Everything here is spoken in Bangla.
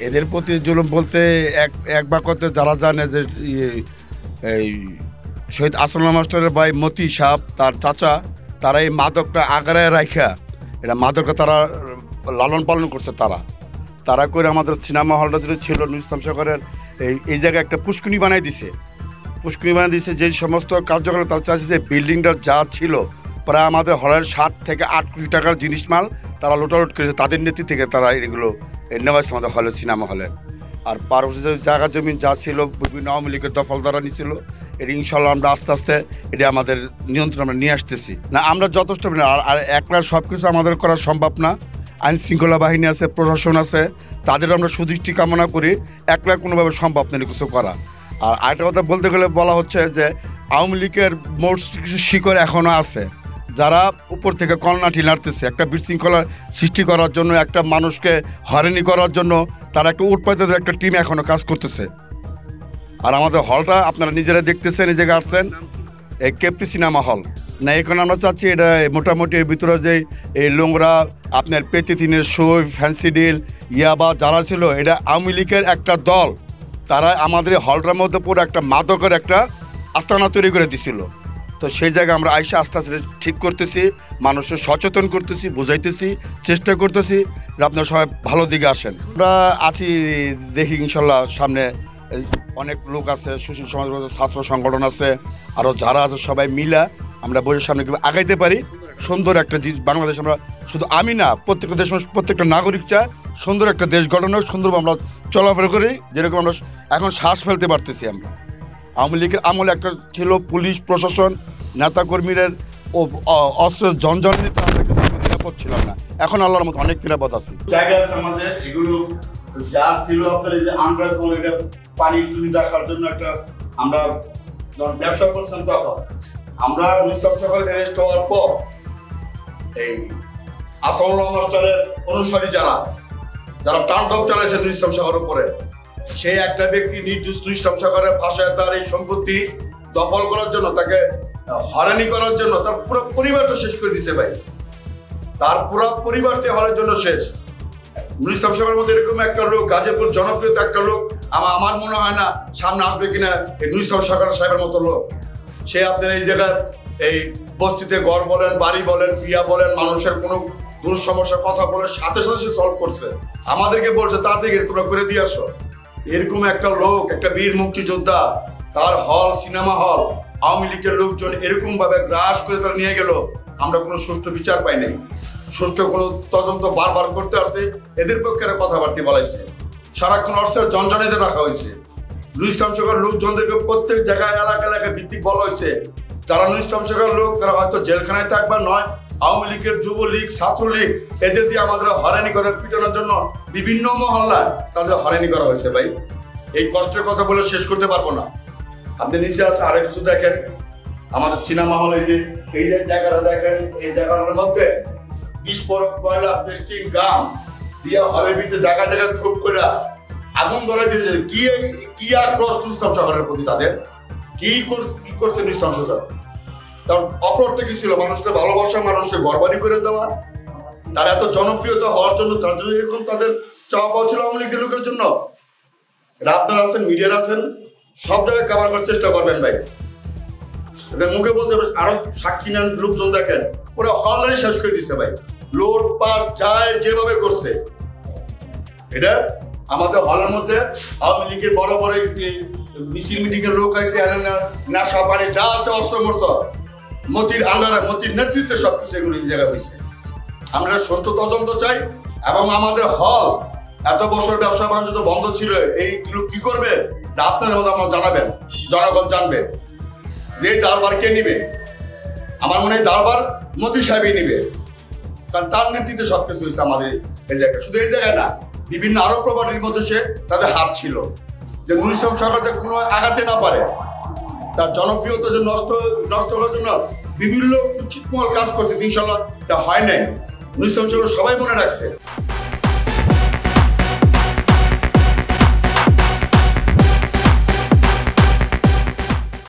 এদের প্রতি জুলুম বলতে এক বাক্যতে যারা জানে যে এই শহীদ আসলাম মাস্টারের ভাই মতি সাহ তার চাচা তারা এই মাদকটা আগারায় রাখা এটা মাদকটা তারা লালন পালন করছে তারা করে আমাদের সিনেমা হলটা যেটা ছিল নুর ইসলাম সাগরের এই জায়গায় একটা পুষ্কুনি বানাই দিছে যে সমস্ত কার্যকলাপ তারা চাইছে যে বিল্ডিংটার যা ছিল প্রায় আমাদের হলের 7 থেকে 8 কোটি টাকার জিনিস মাল তারা লুটালুট করেছে তাদের নেতৃত্ব থেকে তারা এগুলো নেওয়া হয়েছে আমাদের হলের সিনেমা হলের। আর পার্বত্য জায়গা জমি যা ছিল বিভিন্ন আওয়ামী লীগের দফল দ্বারা নিয়েছিল এটা ইনশাল্লাহ আমরা আস্তে আস্তে এটা আমাদের নিয়ন্ত্রণ আমরা নিয়ে আসতেছি না আমরা যথেষ্ট আর একলা সব কিছু আমাদের করা সম্ভব না। আইন শৃঙ্খলা বাহিনী আছে, প্রশাসন আছে, তাদের আমরা সুদৃষ্টি কামনা করি, একলা কোনোভাবে সম্ভব নেই কিছু করা। আর আরেকটা কথা বলতে গেলে বলা হচ্ছে যে আওয়ামী লীগের মোট কিছু শিকড় এখনও আছে যারা উপর থেকে কলনাঠি নাড়তেছে একটা বিশৃঙ্খলার সৃষ্টি করার জন্য, একটা মানুষকে হয়রানি করার জন্য তারা একটা উৎপাদিত একটা টিম এখনও কাজ করতেছে। আর আমাদের হলটা আপনারা নিজেরা দেখতেছেন, এই জায়গায় আসছেন, এই কেপি সিনেমা হল না, এখানে আমরা চাচ্ছি এটা মোটামুটি এর ভিতরে যে এই লোংরা আপনার পেতিতিনের সই ফ্যান্সি ডিল ইয়াবা যারা ছিল এটা আওয়ামী লীগের একটা দল, তারা আমাদের হলটার মধ্যে পুরো একটা মাদকের একটা আস্তানা তৈরি করে দিছিল। তো সেই জায়গায় আমরা আইসা আস্তে আস্তে ঠিক করতেছি, মানুষের সচেতন করতেছি, বুঝাইতেছি, চেষ্টা করতেছি যে আপনারা সবাই ভালো দিকে আসেন। আমরা আছি, দেখি ইনশাল্লাহ সামনে অনেক লোক আছে, সুশীল সমাজ ছাত্র সংগঠন আছে, আরও যারা আছে সবাই মিলা আমরা বইয়ের সামনে কীভাবে আগাইতে পারি সুন্দর একটা বাংলাদেশ। আমরা শুধু আমি না, প্রত্যেকটা দেশ প্রত্যেকটা নাগরিক চায় সুন্দর একটা দেশ গঠন হোক, সুন্দর আমরা চলাফেরা করি যেরকম আমরা এখন শ্বাস ফেলতে পারতেছি। আমরা আওয়ামী লীগের আমলে একটা ছিল পুলিশ প্রশাসন নেতাকর্মীদের অস্ত্রের জঞ্জনিতে আমরা নিরাপদ ছিলাম না, এখন আল্লাহর মতো অনেক নিরাপদ আছি। জায়গা আছে আমাদের, এগুলো যা ছিল আপনার এই যে আমরা পানি টুনি রাখার জন্য একটা আমরা যখন ব্যবসা করছিলাম তখন আমরা মুস্তাফা সরকার অ্যারেস্ট হওয়ার পর এই আসলাম মাস্টারের অনুসারী যারা তাণ্ডব চালাইছে নুর ইসলাম সাগরের উপরে, সেই একটা ব্যক্তি নির্দোষ নুর ইসলাম সাগরের ভাষায় তার এই সম্পত্তি দখল করার জন্য, তাকে হয়রানি করার জন্য তার পুরো পরিবারটা শেষ করে দিছে ভাই। তার পুরো পরিবারটি হওয়ার জন্য শেষ। নুর ইসলাম সাগরের মধ্যে এরকম একটা লোক, গাজীপুর জনপ্রিয়তা একটা লোক, আমার মনে হয় না সামনে আসবে কিনা এই নুর ইসলাম সাগর সাহেবের মতো লোক। সে আপনার এই জায়গায় এই বস্তিতে ঘর বলেন, বাড়ি বলেন, বিয়া বলেন, মানুষের কোনো দূর সমস্যার কথা বলে সাথে সাথে সে সলভ করছে, আমাদেরকে বলছে তাড়াতাড়ি তোমরা করে দিয়ে আসো। এরকম একটা লোক, একটা বীর মুক্তিযোদ্ধা, তার হল সিনেমা হল আওয়ামী লীগের লোকজন এরকম ভাবে গ্রাস করে তারা নিয়ে গেল, আমরা কোনো সুষ্ঠু বিচার পাই নাই, সুষ্ঠু কোনো তদন্ত বারবার করতে আসছে, এদের পক্ষে কথাবার্তা বলাইছে, সারাক্ষণ অর্থের জনজনেতে রাখা হয়েছে। নুর ইসলাম সাগর লোকজনদেরকে প্রত্যেক জায়গায় এলাকায় ভিত্তিক বলা হয়েছে যারা নুর ইসলাম সাগর লোক তারা হয়তো জেলখানায় থাকবার নয়, আওয়ামী লীগের যুবলীগ ছাত্রলীগ এদের দিয়ে আমাদের হয়রানি করার পিটানোর জন্য বিভিন্ন মহল্লায় তাদের হয়রানি করা হয়েছে। ভাই এই কষ্টের কথা বলে শেষ করতে পারবো না। আপনি নিচে আছে আরেক কিছু দেখেন, আমাদের সিনেমা হল এই যে জায়গাটা দেখেন, এই জায়গাটার মধ্যে বিস্ফোরক কয়লা পেস্টিং গাম দিয়া হলের ভিতরে জায়গায় থুপ করে আগুন ধরে দিয়েছে। কি আক্রোশ নুর ইসলাম সাগরের প্রতি, তাদের কি করছে নুর ইসলাম সাগর? তার অপরটা কি ছিল? মানুষকে ভালোবাসা, মানুষকে ঘরবাড়ি করে দেওয়া, তার এত জনপ্রিয়তা হওয়ার জন্য, তার জন্য এরকম তাদের চাওয়া পাওয়া ছিল আওয়ামী লীগের লোকের জন্য। আপনারা আছেন, মিডিয়ার আছেন, সব জায়গায় কাভার করার চেষ্টা করবেন ভাই। মুখে বলতে আরো সাক্ষী নেন লোকজন, দেখেন পুরো হলরে শেষ করে দিচ্ছে ভাই, লোটপাট যায় যেভাবে করছে। এটা আমাদের হলের মধ্যে আওয়ামী লীগের বড় বড় মিছিল মিটিং এর লোক আছে, নেশা পানি যা আছে অস্ত্র মস্ত্র মতির আন্ডারে, মতির নেতৃত্বে সবকিছু এগুলো এই জায়গায় হয়েছে। আমরা সুষ্ঠু তদন্ত চাই এবং আমাদের হল এত বছর ব্যবসা বাণিজ্য তো বন্ধ ছিল, এইগুলো কি করবে আপনার মধ্যে আমার জানাবেন, জনগণ জানবে যে দারবার কে নিবে। আমার মনে হয় দারবার মতি সাহেবই নিবে, কারণ তার নেতৃত্বে সবকিছু হয়েছে আমাদের এই জায়গায়। শুধু এই জায়গায় না, বিভিন্ন আরো প্রপার্টির মধ্যে সে তাদের হাত ছিল, যে নুর ইসলাম সরকারকে কোনো আগাতে না পারে, তার জনপ্রিয়তা যে নষ্ট করার জন্য বিভিন্ন উচিতমহল কাজ করছে। ইনশাল্লাহ এটা হয় নাই, নুর ইসলাম সরকার সবাই মনে রাখছে।